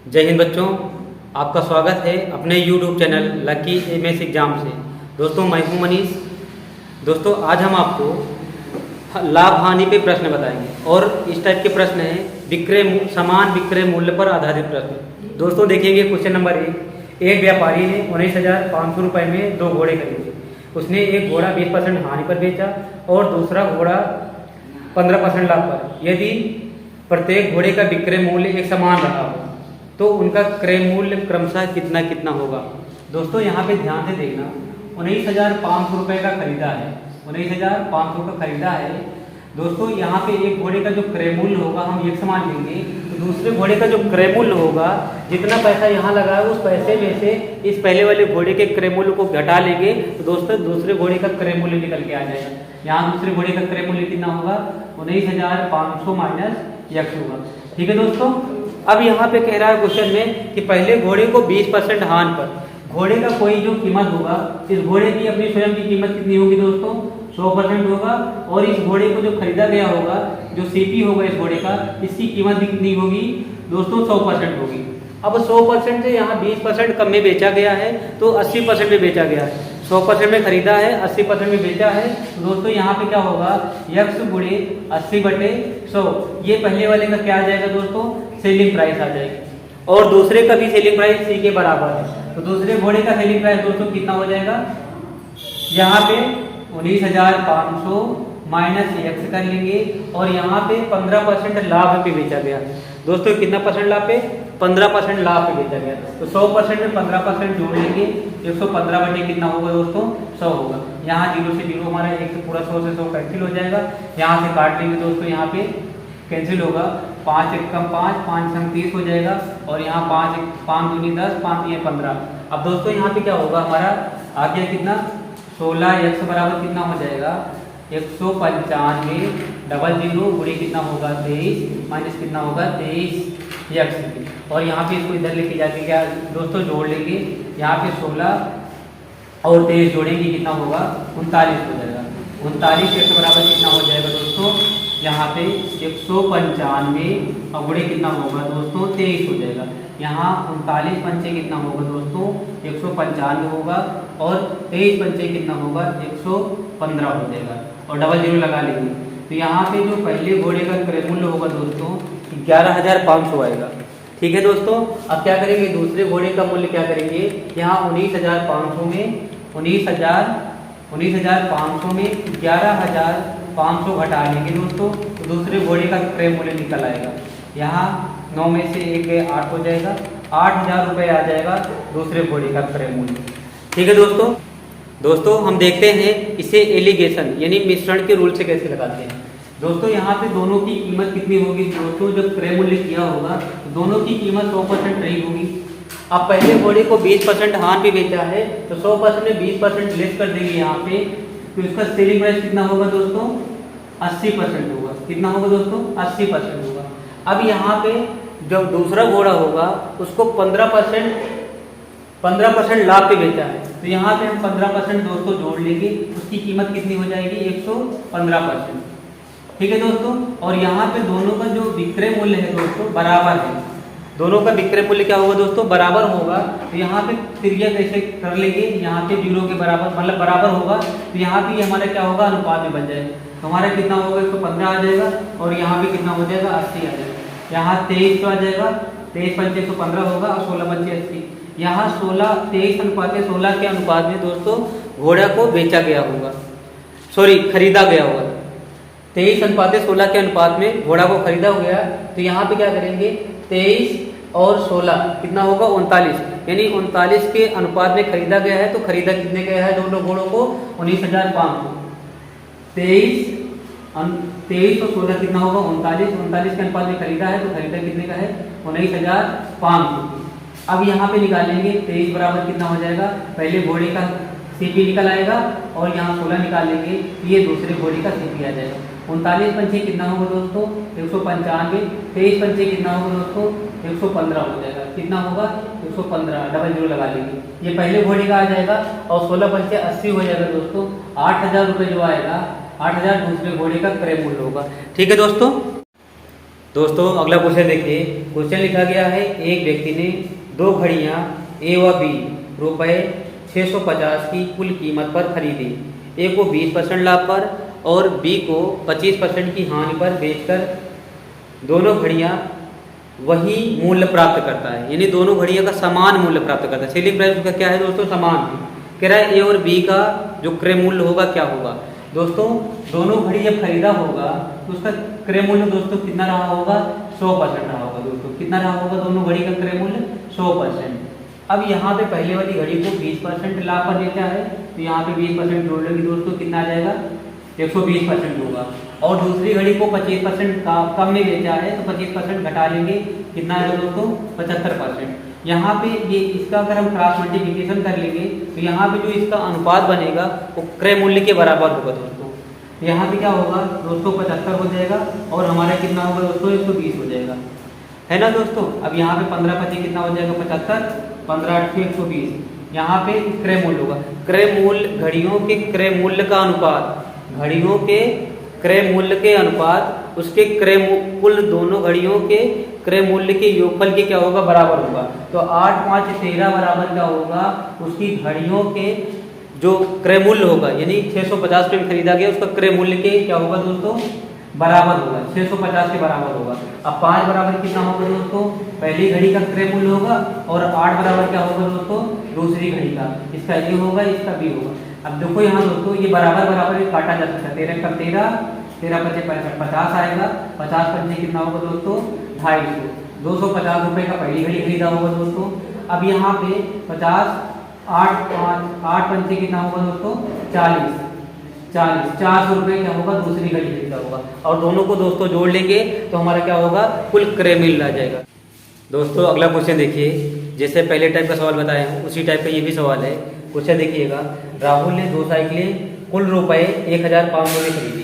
जय हिंद बच्चों, आपका स्वागत है अपने YouTube channel lucky MS exam से। दोस्तों मैं हूं मनीष। दोस्तों आज हम आपको लाभ हानि पे प्रश्न बताएंगे और इस टाइप के प्रश्न हैं समान विक्रय मूल्य पर आधारित प्रश्न। दोस्तों देखेंगे क्वेश्चन नंबर 1। व्यापारी ने 19,500 रुपये में 2 घोड़े खरीदे। उसने एक घोड़ा 20% हानि पर बेचा और दूसरा घोड़ा 15% लाभ पर। यदि प्रत्येक घोड़े का विक्रय मूल्य एक समान रहा हो तो उनका क्रय मूल्य क्रमशः कितना कितना होगा। दोस्तों यहाँ पे ध्यान से देखना, 19,500 रुपये का खरीदा है, 19,500 का खरीदा है। दोस्तों यहाँ पे एक घोड़े का जो क्रय मूल्य होगा हम एक समान लेंगे तो दूसरे घोड़े का जो क्रय मूल्य होगा, जितना पैसा यहाँ लगा है उस पैसे में से इस पहले वाले घोड़े के क्रय मूल्य को घटा लेंगे तो दोस्तों दूसरे घोड़े का क्रय मूल्य निकल के आ जाएगा। यहाँ दूसरे घोड़े का क्रय मूल्य कितना होगा, 19,500 माइनस x होगा। ठीक है दोस्तों, अब यहाँ पे कह रहा है क्वेश्चन में कि पहले घोड़े को 20% हानि पर घोड़े का कोई जो कीमत होगा, इस घोड़े की अपनी स्वयं की कीमत कितनी होगी दोस्तों, 100% होगा। और इस घोड़े को जो खरीदा गया होगा, जो सीपी होगा इस घोड़े का, इसकी कीमत भी कितनी होगी दोस्तों, 100% होगी। अब 100% से यहाँ 20% कम में बेचा गया है तो 80% में बेचा गया है। 100% में खरीदा है, 80% में बेचा है तो दोस्तों यहाँ पे क्या होगा, x गुणे 80/100। ये पहले वाले का क्या आ जाएगा दोस्तों, सेलिंग प्राइस आ जाएगी और दूसरे का भी सेलिंग प्राइस सी के बराबर है। तो दूसरे घोड़े का सेलिंग प्राइस दोस्तों कितना हो जाएगा, यहाँ पे 19,500 माइनस x कर लेंगे और यहाँ पे 15% लाभ पे बेचा गया। दोस्तों कितना परसेंट लाभ पे, 15% लाभ पे बेचा गया। तो 100% में 15% जोड़ लेंगे, 115 बटे कितना होगा दोस्तों, 100 होगा। यहाँ 0 से 0 हमारा 1 से पूरा 100 से 100 कैंसिल हो जाएगा। यहाँ से काट लेंगे दोस्तों, यहाँ पे कैंसिल होगा, 5 एक कम 5, 5 संग 30 हो जाएगा और यहाँ 5 दूनी 10, 5 3 15। अब दोस्तों यहाँ पे क्या होगा, हमारा आ गया कितना, 16x बराबर कितना हो जाएगा, 195 00 गुणे कितना होगा 23 माइनस कितना होगा 23x। और यहाँ पे इसको इधर लेके जाके क्या दोस्तों जोड़ लेंगे, यहाँ पे 16 और 23 जोड़ेंगे कितना होगा, 39 हो जाएगा। 39x बराबर कितना हो जाएगा दोस्तों, यहाँ पे 195 और गुणे कितना होगा दोस्तों 23 हो जाएगा। यहाँ 39 पंचे कितना होगा दोस्तों, 195 होगा और 23 पंचे कितना होगा, 115 हो जाएगा और डबल 0 लगा लेंगे। तो यहाँ पे जो पहले घोड़े का क्रय मूल्य होगा दोस्तों 11,500 आएगा। ठीक है दोस्तों, अब क्या करेंगे, दूसरे घोड़े का मूल्य क्या करेंगे, यहाँ 19,500 में 19,500 में 11,500 घटा लेंगे दोस्तों तो दूसरे घोड़े का क्रय मूल्य निकल आएगा। यहाँ 9 में से 1 गए 8 हो जाएगा, 8,000 रुपये आ जाएगा दूसरे घोड़े का क्रय मूल्य। ठीक है दोस्तों हम देखते हैं इसे एलिगेशन यानी मिश्रण के रूल से कैसे लगाते हैं। दोस्तों यहाँ पे दोनों की कीमत कितनी होगी दोस्तों, जब क्रय मूल्य किया होगा तो दोनों की कीमत 100% रही होगी। अब पहले घोड़े को 20% हानि पे बेचा है तो 100% में 20% लेस कर देंगे यहाँ पे, तो इसका सेलिंग प्राइस कितना होगा दोस्तों, 80% होगा। कितना होगा दोस्तों, 80% होगा। अब यहाँ पे जब दूसरा घोड़ा होगा उसको 15% लाभ पे बेचा है तो यहाँ पे हम 15% दोस्तों जोड़ लेंगे, उसकी कीमत कितनी हो जाएगी, 115%। ठीक है दोस्तों, और यहाँ पे दोनों का जो विक्रय मूल्य है दोस्तों बराबर है, दोनों का विक्रय मूल्य क्या होगा दोस्तों, बराबर होगा। तो यहाँ पे क्रिया कैसे कर लेंगे, यहाँ पे 0 के बराबर मतलब बराबर होगा तो यहाँ पे हमारा क्या होगा, अनुपात में बन जाएगा। तो हमारा कितना होगा, 115 आ जाएगा और यहाँ पे कितना हो जाएगा, 80 आ जाएगा। यहाँ 23 तो आ जाएगा, 23 पंचे 115 होगा और 16 पंचे 80। यहाँ 23 अनुपात 16 के अनुपात में दोस्तों घोड़ा को बेचा गया होगा, खरीदा गया होगा। 23 अनुपात 16 के अनुपात में घोड़ा को खरीदा गया। तो यहाँ पे क्या करेंगे, 23 और 16 कितना होगा, 39, यानी 39 के अनुपात में खरीदा गया है। तो खरीदा कितने गया है दोनों घोड़ों को, 19,500। 23 और 16 कितना होगा, 39 के अनुपात में खरीदा है तो खरीदा कितने का है, 19,500। अब यहाँ पे निकालेंगे 23 बराबर कितना हो जाएगा, पहले घोड़े का सीपी निकल आएगा और यहाँ 16 निकाल लेंगे, ये दूसरे घोड़े का सीपी आ जाएगा। 39 पंचे कितना होगा दोस्तों, 195। 23 पंचे कितना होगा दोस्तों, 115 हो जाएगा। कितना होगा, 115, डबल 0 लगा लेंगे, ये पहले घोड़े का आ जाएगा और 16 पंचे 80 हो जाएगा दोस्तों। 8,000 रुपये जो आएगा, 8,000 दूसरे घोड़े का क्रय मूल्य होगा। ठीक है दोस्तों, दोस्तों अगला क्वेश्चन देखिए। क्वेश्चन लिखा गया है, एक व्यक्ति ने दो घड़ियां ए व बी रुपये 650 की कुल कीमत पर खरीदी। ए को 20% लाभ पर और बी को 25% की हानि पर बेचकर दोनों घड़ियां वही मूल्य प्राप्त करता है, यानी दोनों घड़ियों का समान मूल्य प्राप्त करता है। सेलिंग प्राइस उसका क्या है दोस्तों? समान है। कह रहा है ए और बी का जो क्रय मूल्य होगा क्या होगा? दोस्तों दोनों घड़ी जब खरीदा होगा तो उसका क्रय मूल्य दोस्तों कितना रहा होगा? 100% रहा होगा। दोस्तों कितना रहा होगा दोनों घड़ी का क्रय मूल्य? 100%। अब यहाँ पे पहले वाली घड़ी को 20% लाभ पर बेचा है, तो यहाँ पे 20% जोड़ लेंगे दोस्तों, कितना आ जाएगा? 120% होगा। और दूसरी घड़ी को 25% कम में बेचा है, तो 25% घटा लेंगे, कितना है दोस्तों? 75%। यहाँ पे ये इसका अगर हम क्रॉस मल्टीप्लिकेशन कर लेंगे तो यहाँ पे जो इसका अनुपात बनेगा वो क्रय मूल्य के बराबर होगा दोस्तों। यहाँ पे क्या होगा दोस्तों? 75 हो जाएगा और हमारा कितना होगा दोस्तों? 120 हो जाएगा, है ना दोस्तों। अब यहाँ पे 15 25 कितना हो जाएगा? 75, 15 8 120। यहाँ पे क्रय मूल्य होगा। क्रय मूल्य घड़ियों के क्रय मूल्य का अनुपात, घड़ियों के क्रय मूल्य के अनुपात उसके कुल दोनों घड़ियों के क्रय मूल्य के योगफल के क्या होगा? बराबर होगा। तो 8 5 13 बराबर क्या होगा? उसकी घड़ियों के जो क्रय मूल्य होगा, यानी 650 में खरीदा गया, उसका क्रय मूल्य के क्या होगा दोस्तों? बराबर होगा, 650 के बराबर होगा। अब 5 बराबर कितना होगा दोस्तों? पहली घड़ी का क्रय मूल्य होगा और 8 बराबर क्या होगा दोस्तों? दूसरी घड़ी का। इसका ये होगा, इसका भी होगा। अब देखो यहाँ दोस्तों ये बराबर बराबर में काटा जा सकता है। 13 का 13, 13 5 65, 50 आएगा। 50 पंचे कितना होगा दोस्तों? 250। 250 रुपये का पहली घड़ी खरीदा होगा दोस्तों। अब यहाँ पे 50 8 पंचे कितना होगा दोस्तों? 40 400 रुपये क्या होगा? दूसरी घड़ी खरीदा होगा। और दोनों को दोस्तों जोड़ लेंगे तो हमारा क्या होगा? कुल क्रय मूल्य आ जाएगा। दोस्तों अगला क्वेश्चन देखिए। जैसे पहले टाइप का सवाल बताया हूँ उसी टाइप का ये भी सवाल है। क्वेश्चन देखिएगा। राहुल ने 2 साइकिलें कुल रुपये 1500 में खरीदी।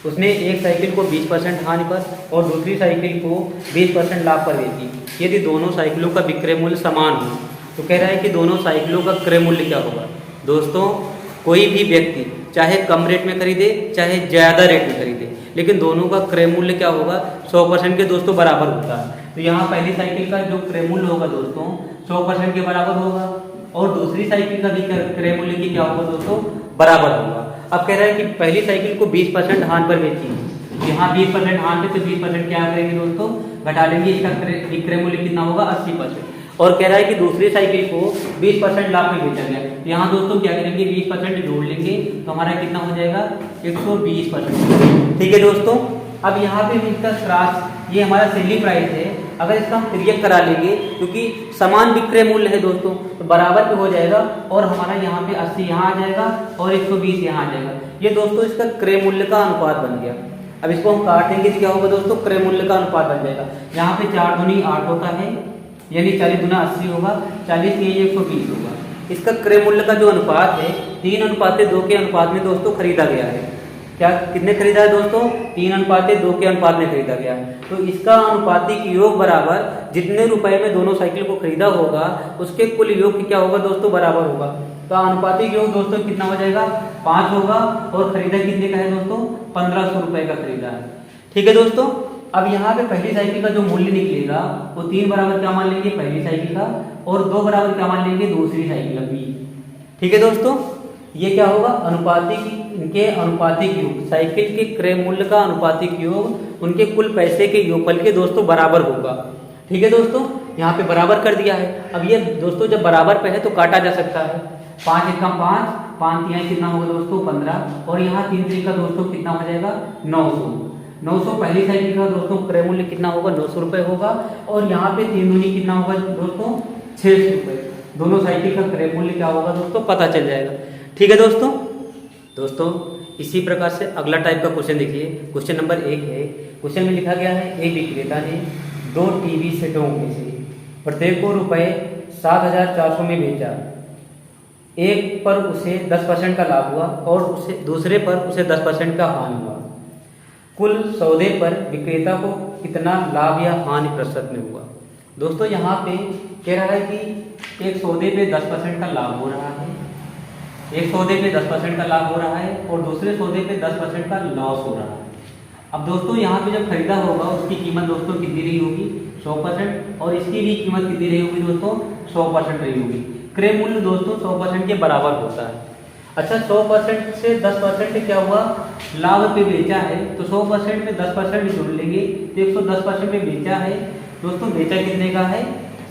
उसने एक साइकिल को 20% हानि पर और दूसरी साइकिल को 20% लाभ पर बेची। यदि दोनों साइकिलों का विक्रय मूल्य समान हो तो कह रहा है कि दोनों साइकिलों का क्रय मूल्य क्या होगा? दोस्तों कोई भी व्यक्ति चाहे कम रेट में खरीदे चाहे ज़्यादा रेट में खरीदे, लेकिन दोनों का क्रय मूल्य क्या होगा? 100% के दोस्तों बराबर होता है। तो यहाँ पहली साइकिल का जो क्रय मूल्य होगा दोस्तों 100% के बराबर होगा और दूसरी साइकिल का भी क्रय मूल्य की क्या होगा दोस्तों? बराबर होगा। अब कह रहा है कि पहली साइकिल को 20% हानि पर बेची। यहाँ 20% हानि पे तो 20% क्या करेंगे दोस्तों? घटा लेंगे। इसका क्रय मूल्य कितना होगा? 80%। और कह रहा है कि दूसरी साइकिल को 20% लाभ में बेचा गया। यहाँ दोस्तों क्या करेंगे? 20% जोड़ लेंगे तो हमारा कितना हो जाएगा? 120%। ठीक है दोस्तों। अब यहाँ पे इसका क्रॉस, ये हमारा सेलिंग प्राइस है। अगर इसका हम क्रिया करा लेंगे क्योंकि समान विक्रय मूल्य है दोस्तों तो बराबर पे हो जाएगा और हमारा यहाँ पे 80 यहाँ आ जाएगा और 120 यहाँ आ जाएगा। ये दोस्तों इसका क्रय मूल्य का अनुपात बन गया। अब इसको हम काटेंगे तो क्या होगा दोस्तों? क्रय मूल्य का अनुपात बन जाएगा। यहाँ पे 4 दूनी 8 होता है, यानी 40 गुना 80 होगा, 40 के 120 होगा। इसका क्रय मूल्य का जो अनुपात है 3:2 के अनुपात में दोस्तों खरीदा गया है। क्या कितने खरीदा है दोस्तों? 3:2 के अनुपात में खरीदा गया है। तो इसका अनुपातिक योग बराबर जितने रुपए में दोनों साइकिल को खरीदा होगा उसके कुल योग क्या होगा दोस्तों? बराबर होगा। तो अनुपातिक योग दोस्तों कितना हो जाएगा? 5 होगा। और खरीदा कितने का है दोस्तों? 1500 रुपए का खरीदा है। ठीक है दोस्तों। अब यहाँ पे पहली साइकिल का जो मूल्य निकलेगा वो 3 बराबर क्या मान लेंगे? पहली साइकिल का, और 2 बराबर क्या मान लेंगे? दूसरी साइकिल का भी। ठीक है दोस्तों। ये क्या होगा? अनुपातिक, इनके अनुपातिक योग, साइकिल के क्रय मूल्य का अनुपातिक योग उनके कुल पैसे के योगफल के दोस्तों बराबर होगा। ठीक है दोस्तों। यहाँ पे बराबर कर दिया है। अब ये दोस्तों जब बराबर पे है तो काटा जा सकता है। 5 1 5, 5 3 कितना होगा दोस्तों? 15। और यहाँ 3 3 का दोस्तों कितना हो जाएगा? 900। पहली साइकिल का दोस्तों क्रय मूल्य कितना होगा? 900 रुपये होगा। और यहाँ पे 3 दूनी कितना होगा दोस्तों? 600 रुपये। दोनों साइकिल का क्रय मूल्य क्या होगा दोस्तों? पता चल जाएगा। ठीक है दोस्तों इसी प्रकार से अगला टाइप का क्वेश्चन देखिए। क्वेश्चन नंबर 1 है। क्वेश्चन में लिखा गया है, एक विक्रेता ने 2 टीवी सेटों में से प्रत्येक को रुपये 7,400 में बेचा। एक पर उसे 10% का लाभ हुआ और उसे दूसरे पर उसे 10% का हानि हुआ। कुल सौदे पर विक्रेता को कितना लाभ या हानि प्रतिशत में हुआ? दोस्तों यहाँ पे कह रहा है कि एक सौदे पे 10% का लाभ हो रहा है, एक सौदे पे 10% का लाभ हो रहा है और दूसरे सौदे पे 10% का लॉस हो रहा है। अब दोस्तों यहाँ पे जब खरीदा होगा उसकी कीमत दोस्तों कितनी रही होगी 100%, और इसकी भी कीमत कितनी रही होगी दोस्तों 100% रही होगी। क्रय मूल्य दोस्तों 100% के बराबर होता है। अच्छा 100% से 10% क्या हुआ, लाभ पे बेचा है, तो 100% में 10% जोड़ लेंगे तो 110% में बेचा है दोस्तों। बेचा कितने का है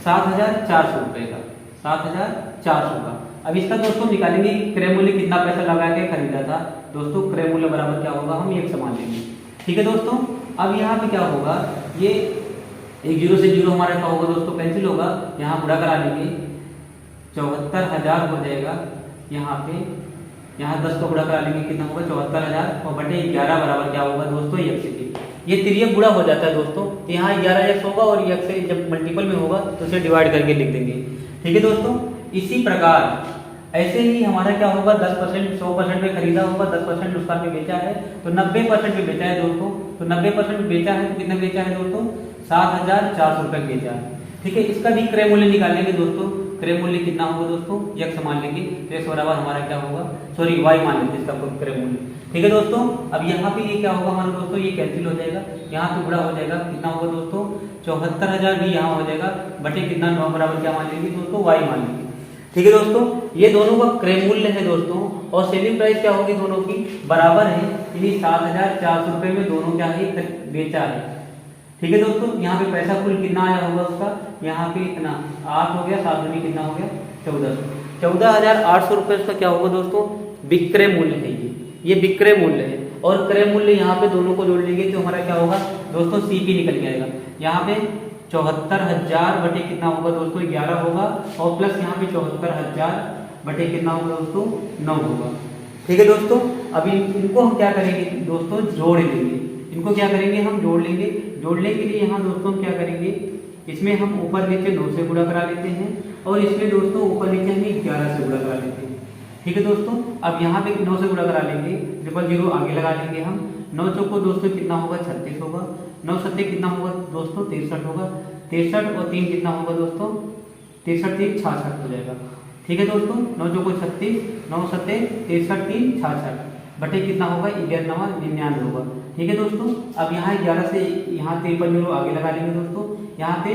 7,400 रुपये का, 7,400 का। अब इसका दोस्तों निकालेंगे क्रय मूल्य कितना पैसा लगा के खरीदा था दोस्तों। क्रय मूल्य बराबर क्या होगा, हम एक समान लेंगे, ठीक है दोस्तों। अब यहाँ पे क्या होगा, ये एक जीरो से जीरो हमारा क्या होगा दोस्तों कैंसिल होगा, यहाँ गुणा करा लेंगे 74,000 हो जाएगा। यहाँ पे यहाँ 10 को गुणा करा लेंगे कितना होगा 74,000 और बटे 11 बराबर क्या होगा दोस्तों 1 ये तिर्यक गुणा हो जाता है दोस्तों। तो यहाँ 11x होगा और 1 से जब मल्टीपल में होगा तो उसे डिवाइड करके लिख देंगे, ठीक है दोस्तों। इसी प्रकार ऐसे ही हमारा क्या होगा 10% 100% में खरीदा होगा, 10% नुकसान में बेचा है तो 90% में बेचा है दोस्तों। तो 90% में बेचा है तो कितना बेचा है दोस्तों 7,400 रुपये बेचा है, ठीक है। इसका भी क्रय मूल्य निकालेंगे दोस्तों। क्रय मूल्य कितना होगा दोस्तों x मान लेंगे तो x बराबर हमारा क्या होगा, सॉरी y मान लेंगे इसका क्रय मूल्य, ठीक है दोस्तों। अब यहाँ पे ये क्या होगा हमारा दोस्तों, ये कैंसिल हो जाएगा, यहाँ पे गुणा हो जाएगा कितना होगा दोस्तों 74,000 भी यहाँ हो जाएगा बटे कितना 9 बराबर क्या मान लेंगे दोस्तों y मान लेंगे, ठीक है दोस्तों। ये दोनों का क्रय मूल्य है दोस्तों और सेलिंग प्राइस क्या होगी दोनों की बराबर है, यानी 7,400 रुपये में दोनों क्या है बेचा है, ठीक है दोस्तों। यहाँ पे पैसा कुल कितना आया होगा उसका, यहाँ पे इतना 8 हो गया, 7 दूनी कितना हो गया 14,800 रुपये उसका क्या होगा दोस्तों विक्रय मूल्य है। ये विक्रय मूल्य है और क्रय मूल्य यहाँ पे दोनों को जोड़ लेंगे तो हमारा क्या होगा दोस्तों CP निकल के आएगा। यहाँ पे 74,000 बटे कितना होगा दोस्तों 11 होगा और प्लस यहाँ पे 74,000 बटे कितना होगा दोस्तों 9 होगा, ठीक है दोस्तों। अभी इनको हम क्या करेंगे दोस्तों जोड़ लेंगे, इनको क्या करेंगे हम जोड़ लेंगे। जोड़ने के लिए यहाँ दोस्तों हम क्या करेंगे, इसमें हम ऊपर नीचे 9 से गुणा करा लेते हैं और इसमें दोस्तों ऊपर नीचे हम 11 से गुणा करा लेते हैं, ठीक है दोस्तों। अब यहाँ पे 9 से गुणा करा लेंगे, 0 आगे लगा लेंगे हम। 9 चौको दोस्तों कितना होगा 36 होगा, 9 सत्ते कितना होगा दोस्तों 63 होगा, 63 और 3 कितना होगा दोस्तों 63 3 66 हो जाएगा, ठीक है दोस्तों। 9 चौको 36, 9 सत्ते 63 3 66 बटे कितना होगा 11 9 99 होगा, ठीक है दोस्तों। अब यहाँ 11 से यहाँ 53 आगे लगा लेंगे दोस्तों। यहाँ पे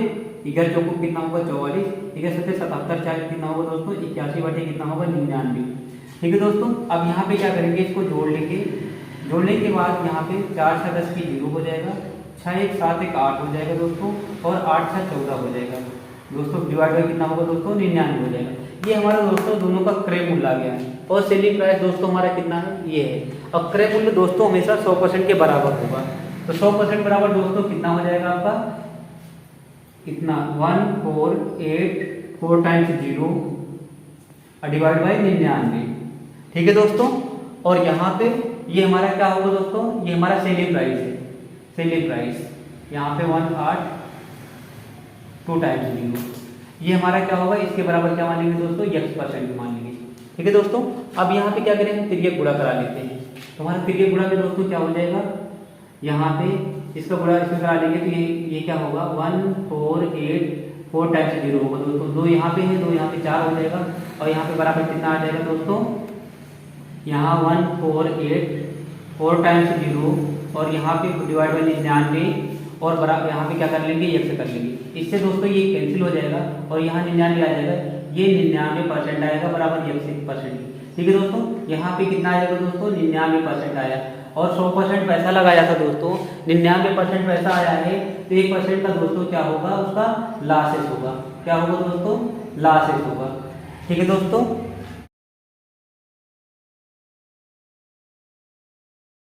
11 चौको कितना होगा 44, 11 सत्ते 77 40 कितना होगा दोस्तों 81 बटे कितना होगा 99, ठीक है दोस्तों। अब यहाँ पे क्या करेंगे इसको जोड़ लेंगे। जोड़ने के बाद यहाँ पे 4 6 10 की 0 हो जाएगा, 6 1 7 1 8 हो जाएगा दोस्तों और 8 6 14 हो जाएगा दोस्तों। डिवाइड बाई कितना होगा दोस्तों 99 हो जाएगा। ये हमारा दोस्तों दोनों का क्रय मूल्य आ गया है और सेलिंग प्राइस दोस्तों हमारा कितना है ये है। अब क्रय मूल्य दोस्तों हमेशा 100% के बराबर होगा, तो 100% बराबर दोस्तों कितना हो जाएगा आपका कितना 1484 टाइम्स 0 डिवाइड बाई 99, ठीक है दोस्तों। और यहाँ पे ये हमारा क्या होगा दोस्तों, ये हमारा सेलिंग प्राइस है। सेलिंग प्राइस यहाँ पे 182 टाइम्स 0 ये हमारा क्या होगा, इसके बराबर क्या मान लेंगे दोस्तों x% मान लेंगे, ठीक है दोस्तों। अब यहाँ पे क्या करेंगे तिर्यक गुणा करा लेते हैं। तो हमारा तिर्यक गुणा में दोस्तों क्या हो जाएगा, यहाँ पे इसका गुणा इसमें करा लेंगे तो ये क्या होगा 1484 टाइम्स 0 होगा दोस्तों। 2 यहाँ पे है, 2 यहाँ पे 4 हो जाएगा और यहाँ पे बराबर कितना आ जाएगा दोस्तों, यहाँ 1484 टाइम्स 0 और यहाँ पे डिवाइड बाई 99 और बराबर यहाँ पे क्या कर लेंगे x से कर लेंगे। इससे दोस्तों ये कैंसिल हो जाएगा और यहाँ 99 आ जाएगा, ये 99% आएगा बराबर x%, ठीक है दोस्तों। यहाँ पे कितना आएगा दोस्तों 99% आया और 100% पैसा लगाया था दोस्तों, 99% पैसा आया है तो 1% का दोस्तों क्या होगा उसका लॉसेस होगा। क्या होगा दोस्तों लॉसेस होगा, ठीक है दोस्तों।